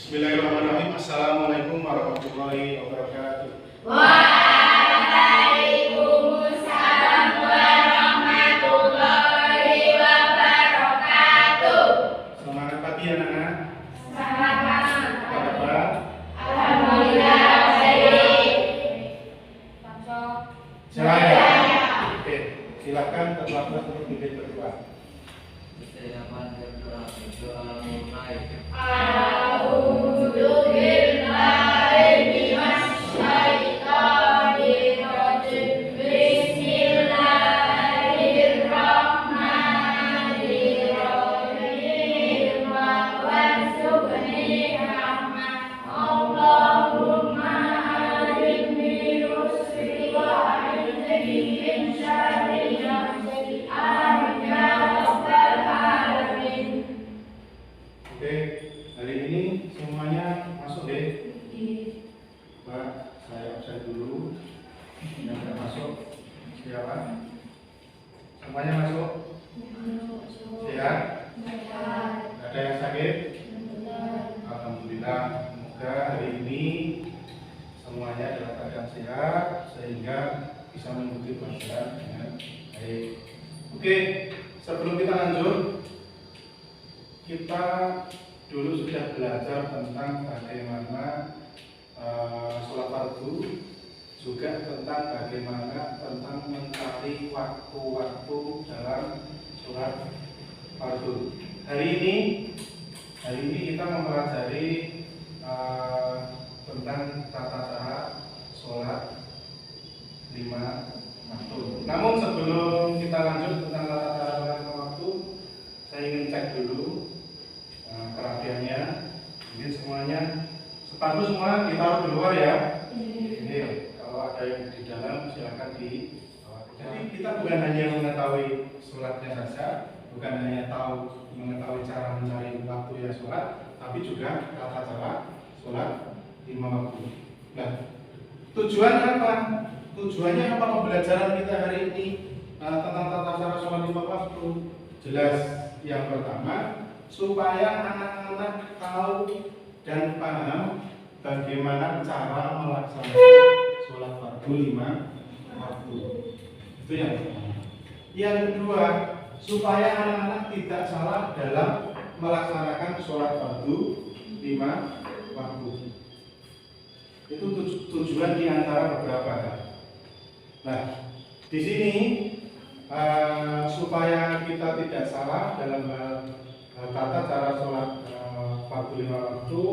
Bismillahirrahmanirrahim. Assalamualaikum warahmatullahi wabarakatuh. Waalaikumsalam warahmatullahi wabarakatuh. Semangat pagi anak-anak. Selamat Apa kabar? Alhamdulillah baik. Jaya. Oke, silakan ketua kelas untuk pimpin berdoa. Oke, hari ini semuanya masuk deh. Coba saya absen dulu. Yang tidak masuk siapa? Semuanya masuk? Sehat? Tidak ada yang sakit? Alhamdulillah. Semoga hari ini semuanya dalam keadaan sehat sehingga bisa mengikuti pelajaran dengan baik. Oke, sebelum kita lanjut, kita dulu sudah belajar tentang bagaimana sholat fardu, juga tentang bagaimana mencari waktu-waktu dalam sholat fardu. Hari ini kita mempelajari tentang tata cara sholat 5 waktu. Namun sebelum kita lanjut tentang tata cara sholat 5 waktu, saya ingin cek dulu kerapiannya. Ini semuanya sepatu semua ditaruh di luar ya. Ini kalau ada yang di dalam silakan dibawa. Jadi kita bukan hanya mengetahui sholatnya saja, bukan hanya mengetahui cara mencari waktu ya sholat, tapi juga tata cara sholat 5 waktu. Nah, tujuan apa? Tujuannya apa pembelajaran kita hari ini tentang tata cara sholat 5 waktu? Jelas, yang pertama supaya anak-anak tahu dan paham bagaimana cara melaksanakan sholat fardu 5 waktu. Itu yang pertama. Yang kedua, supaya anak-anak tidak salah dalam melaksanakan sholat fardu 5 waktu. Itu tujuan di antara beberapa hal. Nah, di sini supaya kita tidak salah dalam tata cara sholat fardu 5 waktu,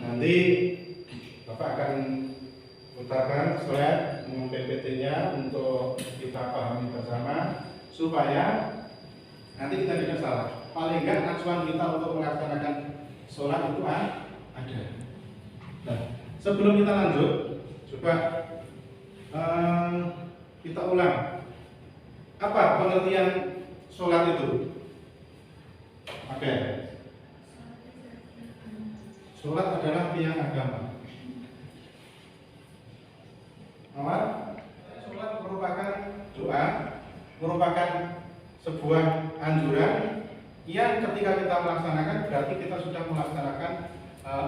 nanti Bapak akan putarkan slide dengan PPT-nya untuk kita pahami bersama supaya nanti kita tidak salah. Paling enggak acuan kita untuk melaksanakan sholat itu ada. Nah, sebelum kita lanjut, coba kita ulang. Apa pengertian sholat itu? Oke. Sholat adalah tiang agama. Awal, sholat merupakan doa, merupakan sebuah anjuran yang ketika kita melaksanakan berarti kita sudah melaksanakan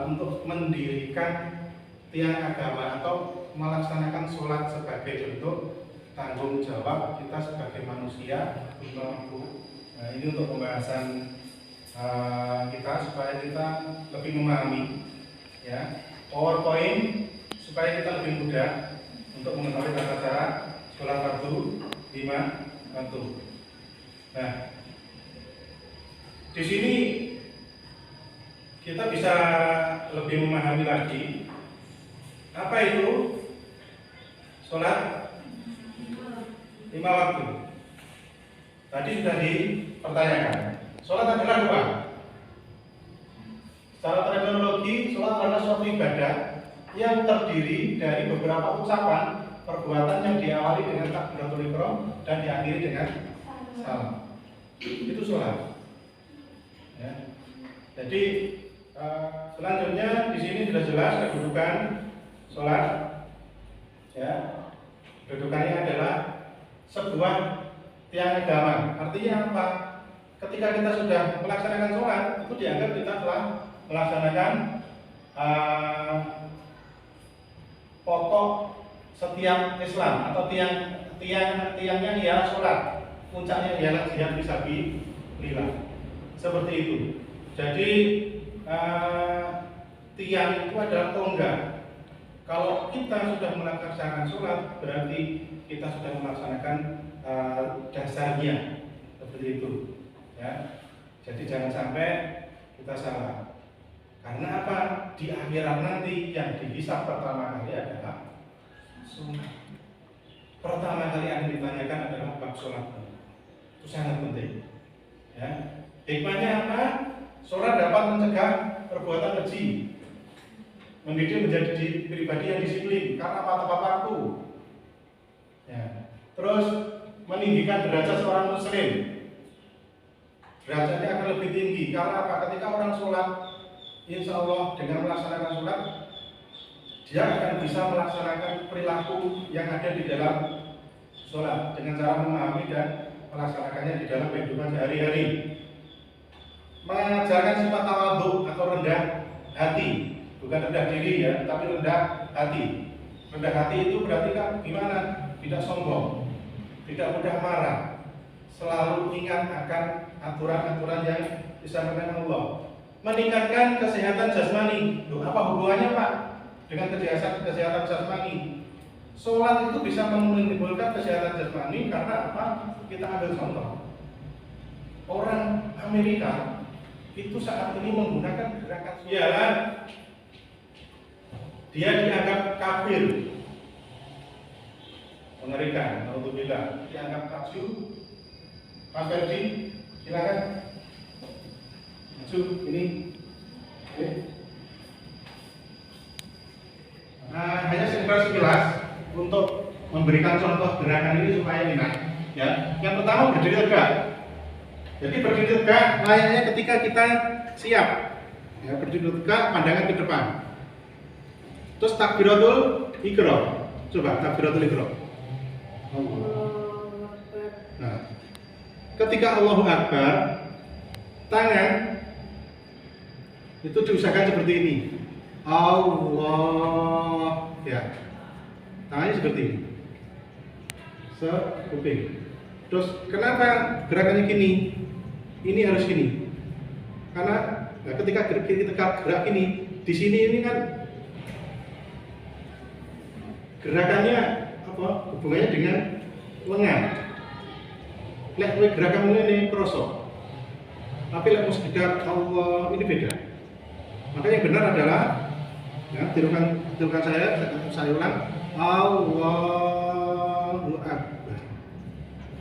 untuk mendirikan tiang agama atau melaksanakan sholat sebagai bentuk tanggung jawab kita sebagai manusia untuk nah, ini untuk pembahasan kita supaya kita lebih memahami ya PowerPoint supaya kita lebih mudah untuk mengetahui tata cara sholat fardu 5 waktu. Nah, di sini kita bisa lebih memahami lagi apa itu sholat 5 waktu. Tadi sudah dipertanyakan. Sholat adalah doa. Secara terminologi, sholat adalah suatu ibadah yang terdiri dari beberapa ucapan, perbuatan yang diawali dengan takbiratul ihram dan diakhiri dengan salam. Itu sholat. Ya. Jadi selanjutnya di sini sudah jelas kedudukan sholat. Ya, kedudukannya adalah sebuah tiang agama. Artinya apa? Ketika kita sudah melaksanakan sholat, itu dianggap kita telah melaksanakan pokok setiap Islam atau tiangnya ialah sholat, puncaknya ialah jihad fisabilillah. Seperti itu. Jadi tiang itu adalah tonggak. Kalau kita sudah melaksanakan sholat, berarti kita sudah melaksanakan dasarnya, seperti itu. Ya. Jadi jangan sampai kita salah. Karena apa? Di akhirat nanti yang dihisab pertama kali adalah sholat. Pertama kali yang ditanyakan adalah bab sholat. Itu sangat penting. Ya. Hikmahnya apa? Sholat dapat mencegah perbuatan keji, mendidik menjadi pribadi yang disiplin karena apa tepat waktu. Ya. Terus meninggikan derajat seorang muslim. Derajatnya akan lebih tinggi karena apa? Ketika orang sholat, insya Allah dengan melaksanakan sholat, dia akan bisa melaksanakan perilaku yang ada di dalam sholat dengan cara memahami dan melaksanakannya di dalam kehidupan sehari-hari. Mengajarkan sifat tawadhu atau rendah hati, bukan rendah diri ya, tapi rendah hati. Rendah hati itu berarti kan gimana? Tidak sombong, tidak mudah marah, selalu ingat akan aturan-aturan yang disampaikan Allah. Meningkatkan kesehatan jasmani. Loh, apa hubungannya Pak dengan kesehatan jasmani? Sholat itu bisa menimbulkan kesehatan jasmani karena apa? Kita ambil contoh. Orang Amerika itu saat ini menggunakan gerakan siaran. Dia dianggap kafir. Mengerikan, alhamdulillah. Dianggap kafir. Mas Ferdi, silakan. Maju ini. Oke. Hanya sekilas untuk memberikan contoh gerakan ini supaya enak. Ya, yang pertama berdiri tegak. Jadi berdiri tegak layaknya ketika kita siap. Ya, berdiri tegak, pandangan ke depan. Terus takbiratul ihram. Coba takbiratul ihram. Nah, ketika Allahu Akbar, tangan itu diusahakan seperti ini. Allah, ya. Tangannya seperti ini. Sekuping. Terus kenapa gerakannya gini? Ini harus gini. Karena ketika kita gerak ini, di sini ini kan gerakannya apa? Hubungannya dengan lengan. Lek gerakan ini krosok. Tapi lek sekedar Allah ini beda. Maka yang benar adalah ya, tirukan saya ulang. Allahu Akbar.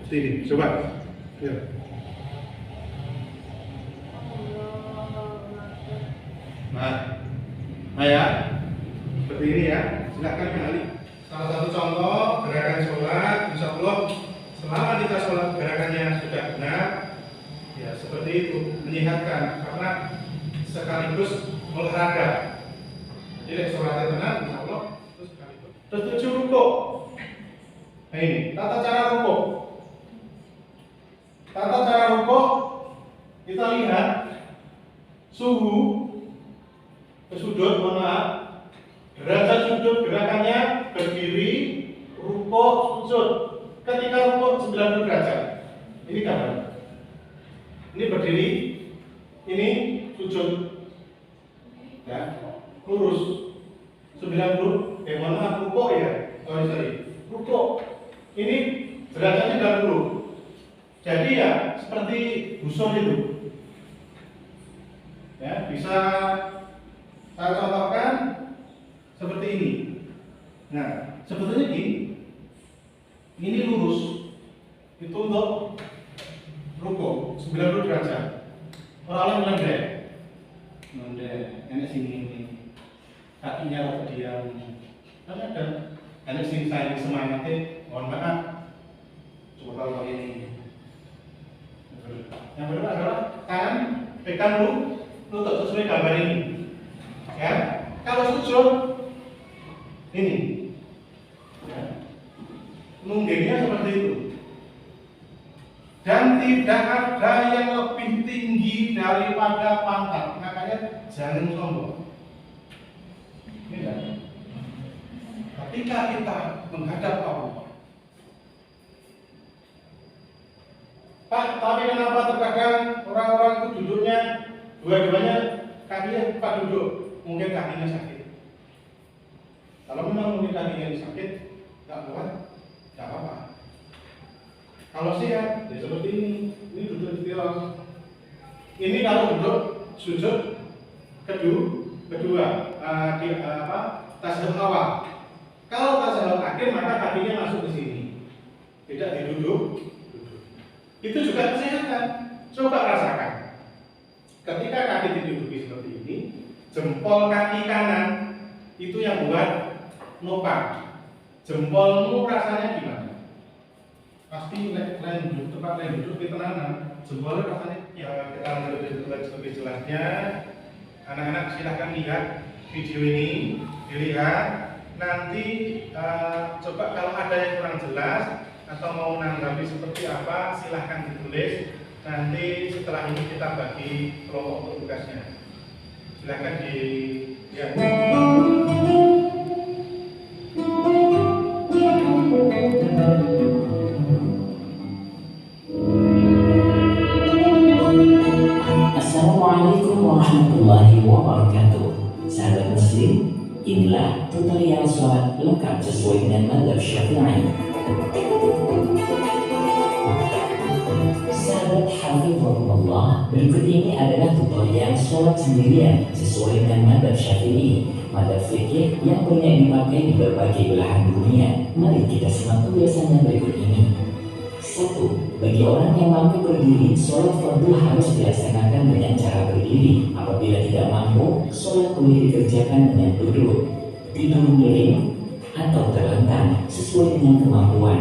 Seperti ini, coba. Ya. Nah ya, seperti ini ya. Silakan kembali. Salah satu contoh gerakan sholat, insya Allah selama kita sholat gerakannya sudah benar, ya seperti itu menyehatkan karena sekaligus olahraga. Jadi sholatnya benar, insya Allah terus sekaligus. Tertuju rukuk. Nah ini tata cara rukuk. Tata cara rukuk kita lihat suhu sudut, mohon maaf, derajat sudut gerakannya berdiri, rukuk, sujud. Ketika rukuk 90 derajat. Ini gambar. Ini berdiri, ini sujud. Ya, lurus. 90, mohon maaf, rukuk ya. Sorry. Rukuk. Ini derajatnya 90. Jadi ya seperti busur itu. Ya, bisa saya contohkan seperti ini. Nah, sebetulnya ini lurus. Itu untuk rukuk 90 derajat. Orang melendek. Enak sini ini. Kakinya harus diam. Kan ada. Enak sini saya semangatnya. Mohon maaf. Coba kalau ini. Yang kedua adalah tangan pegang lutut sesuai gambar ini. Ya, kalau sujud ini, ya, nunggingnya seperti itu, dan tidak ada yang lebih tinggi daripada pantat. Makanya jangan sombong. Ini kan? Ketika kita menghadap Allah, Pak, tapi kenapa terkadang orang-orang itu duduknya dua-duanya kakinya Pak duduk, mungkin kakinya sakit. Kalau memang mungkin kakinya sakit, nggak kuat, nggak apa-apa. Kalau sehat, ya seperti ini duduk istilah. Ini kalau duduk sujud kedua di tasawuf awal. Kalau tasawuf akhir maka kakinya masuk ke sini, tidak diduduk. Itu juga kesehatan. Coba rasakan. Ketika kaki diduduki seperti ini, jempol kaki kanan itu yang buat nopang. Jempolmu rasanya gimana? Pasti lain duduk, tempat lain duduk di tenanan. Jempolnya rasanya ya kita lebih jelasnya. Anak-anak silahkan lihat video ini, dilihat. Nanti coba kalau ada yang kurang jelas atau mau menanggapi seperti apa, silahkan ditulis. Nanti setelah ini kita bagi kelompok tugasnya. Silahkan dilihat. Assalamualaikum warahmatullahi wabarakatuh. Sahabat muslim, inilah tutorial sholat lengkap sesuai dengan mazhab Syafi'i. Sahabat hafizahullah, berikut ini adalah tutorial sholat sendirian sesuai dengan mazhab Syafi'i, mazhab fikih yang banyak dipakai di berbagai belahan dunia. Mari kita simak tulisannya berikut ini. 1. Bagi orang yang mampu berdiri, sholat fardu harus dilaksanakan dengan cara berdiri. Apabila tidak mampu, sholat boleh dikerjakan dengan duduk, tidur miring, atau terlentang sesuai dengan kemampuan.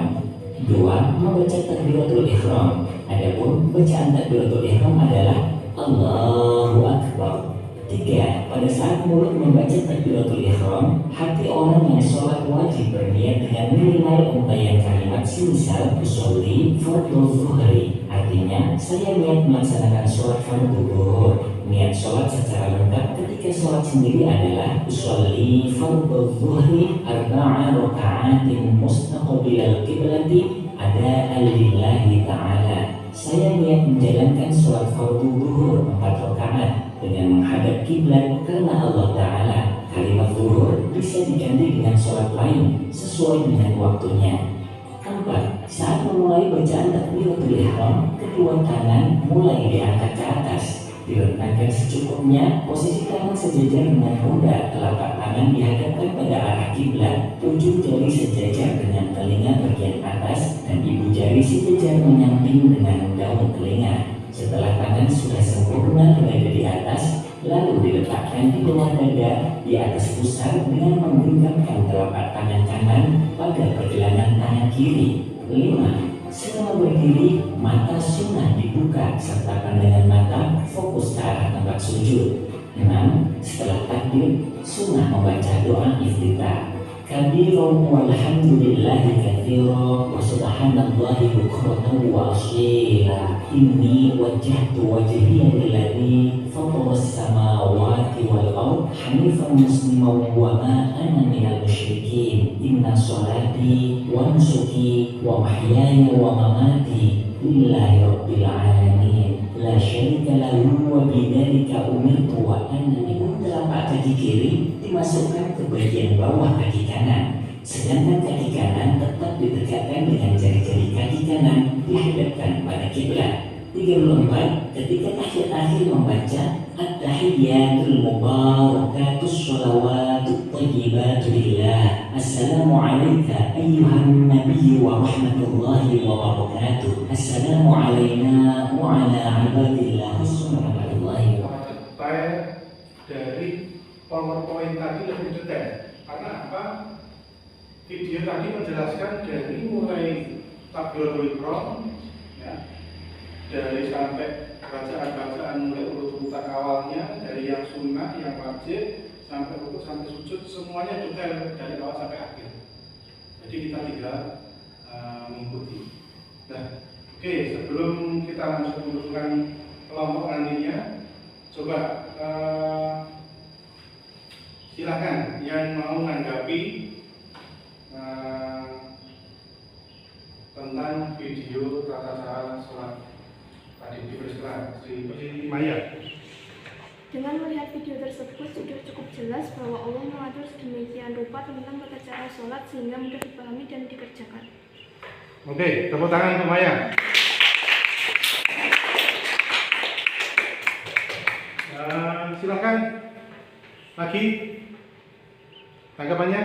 2. Membaca takbiratul ihram. Adapun bacaan takbiratul ihram adalah Allahu Akbar. 3. Pada saat mulut membaca takbiratul ihram, hati orang yang sholat wajib berniat dengan minimal untayan kalimat semisal usolli fardhu zuhri. Artinya, saya niat melaksanakan sholat fardhu zuhur. Niat sholat secara lengkap ketika sholat sendiri adalah usolli fardhu zuhri arba'a raka'atin mustaqbilal qiblati ada'an lillahi ta'ala. Saya niat menjalankan sholat fardhu zuhur 4 rakaat dengan menghadap kiblat karena Allah Ta'ala. Kalimat zuhur bisa diganti dengan sholat lain sesuai dengan waktunya. 4. Saat memulai bacaan takbiratul ihram, kedua tangan mulai diangkat ke atas, diletakkan secukupnya, posisi tangan sejajar dengan pundak, telapak tangan dihadapkan pada arah kiblat, ujung jari sejajar dengan telinga bagian atas, dan ibu jari sejajar menyamping dengan daun telinga. Setelah tangan sudah sempurna berada di atas, lalu diletakkan di bawah dada di atas pusar dengan menggenggamkan telapak tangan kanan pada pergelangan tangan kiri. 5. Selama berdiri, mata sunnah dibuka serta pandangan mata fokus ke arah tempat sujud. 6. Setelah takbir, sunnah membaca doa iftitah. Kabiran walhamdulillahi katsira wa subhanallahi bukratan wa asila. Inni wajjahtu wajhiya lilladzi fataras samawati wal ardh hanifan musliman wa ma ana minal musyrikin. Inna sholati wa nusuki wa mahyaya wa mamati lillahi rabbil alamin. La syarika lahu wa bidzalika umirtu wa ana minal. Telapak kaki kiri dimasukkan ke bagian bawah kaki kanan, sedangkan kaki kanan tetap ditegakkan dengan jari-jari kaki kanan dihadapkan pada kiblat. 34. Ketika akhir-akhir membaca at-tahiyyatul mubarakatus sholawatut thayyibatu lillah. Assalamu alayka ayyuhan nabiyyu wa rahmatullahi wa barakatuh. Assalamu alayna wa ala ibadillah warahmatullahi wabarakatuh. Dari PowerPoint tadi lebih detail. Karena apa? Video tadi menjelaskan dari mulai takbiratul ihram, ya, dari sampai bacaan-bacaan mulai urutan awalnya, dari yang sunnah, yang wajib, sampai rukuk, sampai sujud, semuanya detail dari awal sampai akhir. Jadi kita tinggal mengikuti. Nah, oke, sebelum kita langsung menentukan kelompok nantinya, coba silakan yang mau menanggapi tentang video tata cara sholat tadi dipersilakan Sri Maya. Dengan melihat video tersebut sudah cukup jelas bahwa Allah mengatur sedemikian rupa tentang tata cara sholat sehingga mudah dipahami dan dikerjakan. Oke, tepuk tangan untuk Maya. Silakan lagi tanggapannya.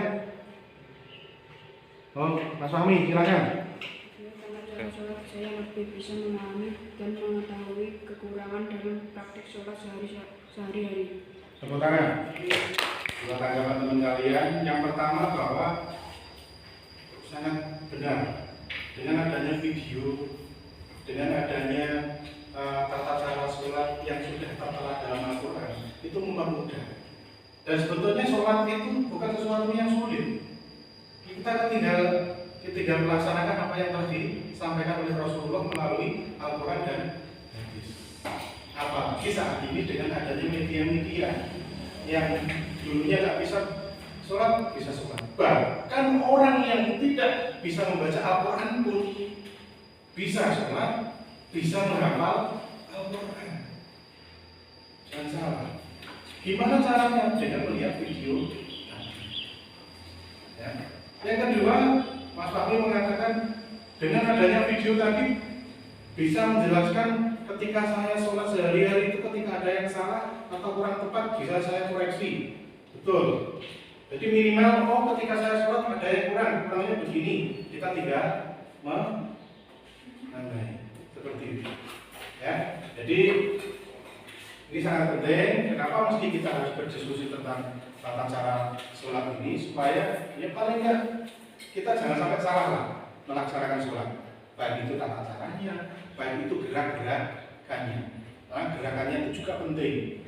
Oh, Mas Fahmi, silakan. Dengan cara sholat saya lebih bisa memahami dan mengetahui kekurangan dalam praktik sholat sehari-hari. Tepuk tangan. Dua tanggapan teman kalian. Yang pertama bahwa sangat benar dengan adanya video, dengan adanya tata cara sholat yang sudah tertera dalam Al-Quran itu mempermudah. Dan sebetulnya sholat itu bukan sesuatu yang sulit. Kita tinggal melaksanakan apa yang telah disampaikan oleh Rasulullah melalui Al-Quran dan hadis. Apalagi saat ini dengan adanya media-media yang dulunya tak bisa sholat, bisa sholat. Bahkan orang yang tidak bisa membaca Al-Quran pun bisa sholat, bisa menghafal Al-Quran. Jangan salah. Gimana caranya? Dengan melihat video. Ya. Yang kedua, Mas Fahmi mengatakan dengan adanya video tadi bisa menjelaskan ketika saya sholat sehari-hari itu ketika ada yang salah atau kurang tepat bisa saya koreksi. Betul. Jadi minimal ketika saya sholat ada yang kurangnya begini, kita tidak menambahi seperti itu. Ya. Jadi ini sangat penting. Kenapa mesti kita harus berdiskusi tentang tata cara sholat ini supaya ya paling nggak kita jangan sampai salah lah melaksanakan sholat. Baik itu tata caranya, baik itu gerak-gerakannya. Nah, gerakannya itu juga penting.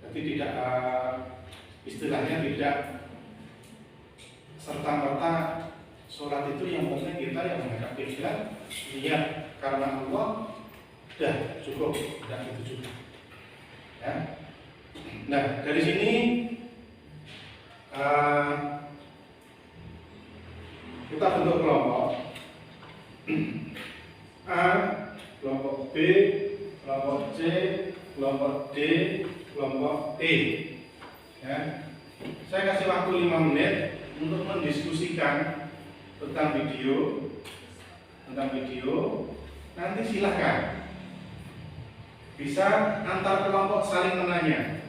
Jadi tidak istilahnya tidak serta-merta sholat itu yang penting kita yang menghadap kiblat, niat karena Allah, dah cukup, tidak itu juga. Ya. Nah, dari sini kita bentuk kelompok A, kelompok B, kelompok C, kelompok D, kelompok E. Ya. Saya kasih waktu 5 menit untuk mendiskusikan tentang video. Nanti silahkan bisa antar kelompok saling menanya.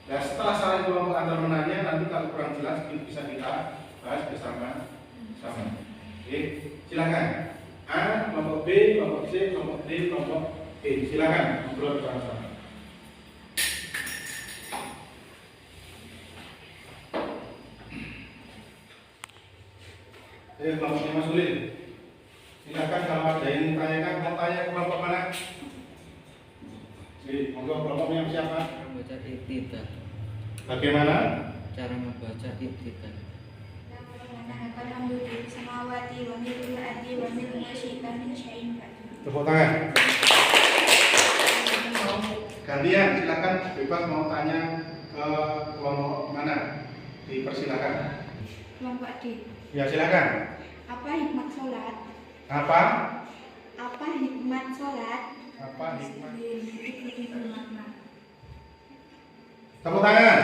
Nah, setelah saling kelompok antar menanya, nanti kalau kurang jelas bisa kita bahas bersama-sama. Oke, silakan. A, kelompok B, kelompok C, kelompok D, kelompok E. Silakan ngobrol bersama-sama. Kelompoknya Mas Ulil. Silakan kalau ada yang ditanyakan, mau tanya kelompok mana? Monggo kelompoknya siapa? Membaca iktidal. Bagaimana? Cara membaca iktidal. Tepuk tangan. Gantian, silakan bebas mau tanya ke kelompok mana? Dipersilakan. Kelompok D. Ya silakan. Apa hikmat sholat? Apa? Apa hikmat sholat? Apa hikmat? Bermakna. Tepuk tangan.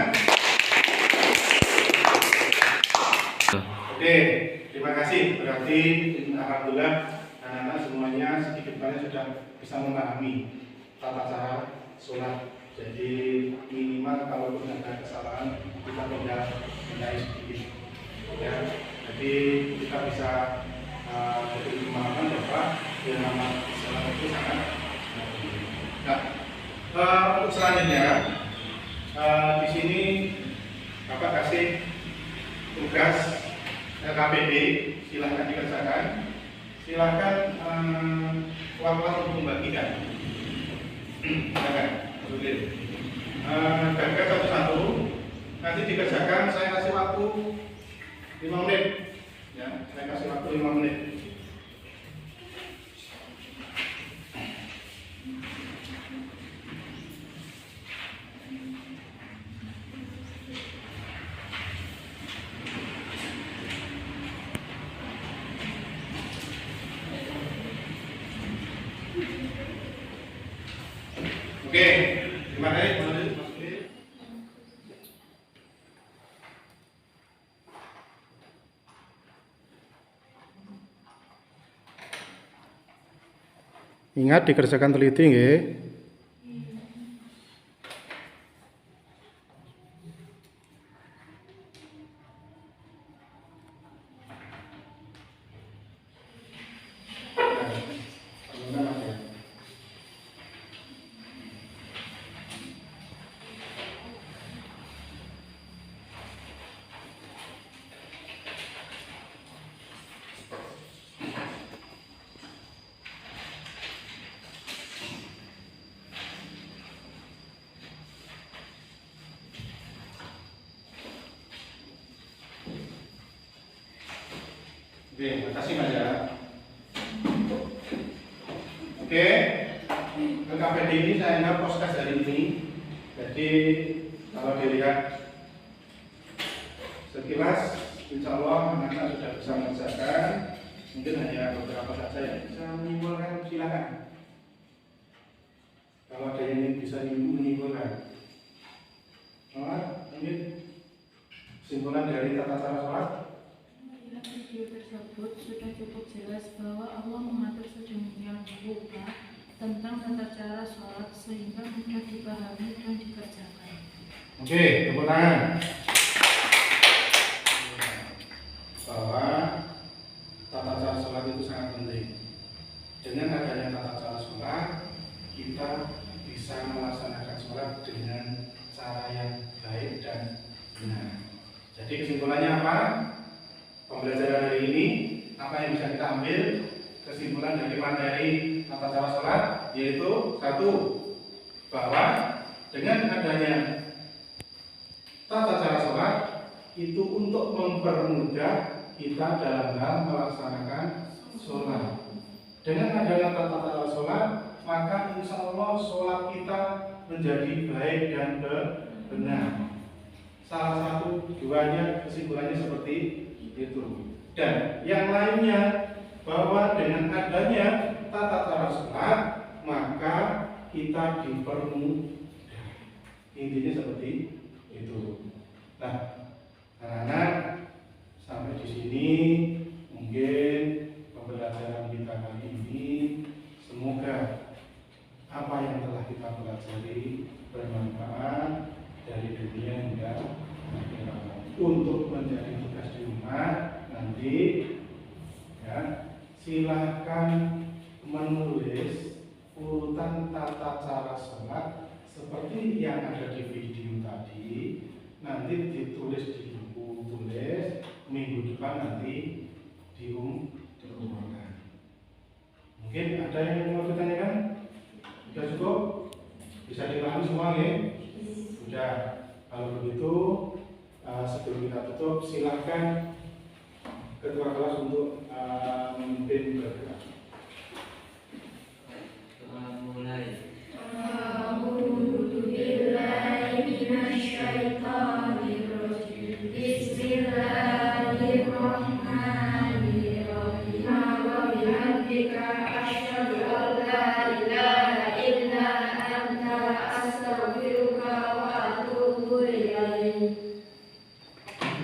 Oke, terima kasih. Berarti alhamdulillah anak-anak semuanya sedikit banyak sudah bisa memahami tata cara sholat. Jadi minimal kalaupun ada kesalahan kita benahi sedikit. Ya, jadi kita bisa jadi pemahaman bahwa yang nama sholat itu sangat. Nah, untuk selanjutnya di sini Bapak kasih tugas KPD, silahkan dikerjakan. Silahkan pelan-pelan untuk membagikan. Silakan, gagal satu-satu. Nanti dikerjakan. Saya kasih waktu 5 menit. Ya, saya kasih waktu 5 menit. Ingat dikerjakan teliti nggih. Oke, makasih Mas ya. Oke, KPD ini saya anggap podcast hari ini. Jadi kalau dilihat sekilas, insya Allah anak-anak sudah bisa mengerjakan. Mungkin hanya beberapa saja yang bisa menyimpulkan, silakan. Kalau ada yang bisa menyimpulkan, mungkin kesimpulan dari tata cara sholat. Video tersebut sudah cukup jelas bahwa Allah mengatur sedemikian rupa tentang tata cara sholat sehingga mudah dipahami dan dikerjakan. Oke, tepuk tangan. Bahwa tata cara sholat itu sangat penting. Dengan adanya tata cara sholat, kita bisa melaksanakan sholat dengan cara yang baik dan benar. Jadi kesimpulannya apa? Pembelajaran hari ini, apa yang bisa kita ambil kesimpulan dari materi tata cara sholat, yaitu satu, bahwa dengan adanya tata cara sholat itu untuk mempermudah kita dalam hal melaksanakan sholat. Dengan adanya tata cara sholat, maka insya Allah sholat kita menjadi baik dan benar. Salah satu duanya kesimpulannya seperti itu. Dan yang lainnya, bahwa dengan adanya tata cara sholat, maka kita dipermudah. Intinya seperti itu. Nah, anak-anak, sampai di sini mungkin pembelajaran kita kali ini. Semoga apa yang telah kita pelajari bermanfaat dari dunia hingga akhirat. Untuk menjadi tugas di rumah nanti, ya, silahkan menulis urutan tata cara sholat seperti yang ada di video tadi. Nanti ditulis di buku tulis, minggu depan nanti diumumkan. Mungkin ada yang mau ditanyakan? Sudah cukup? Bisa dipahami semua ya? Sudah. Kalau begitu, sebelum kita tutup, silahkan ketua kelas untuk memimpin bergerak. Mulai.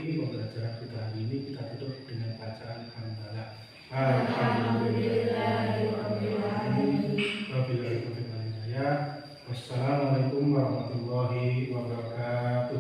Pembelajaran kita hari ini kita tutup dengan bacaan hamdalah. Alhamdulillah. Wassalamualaikum warahmatullahi wabarakatuh.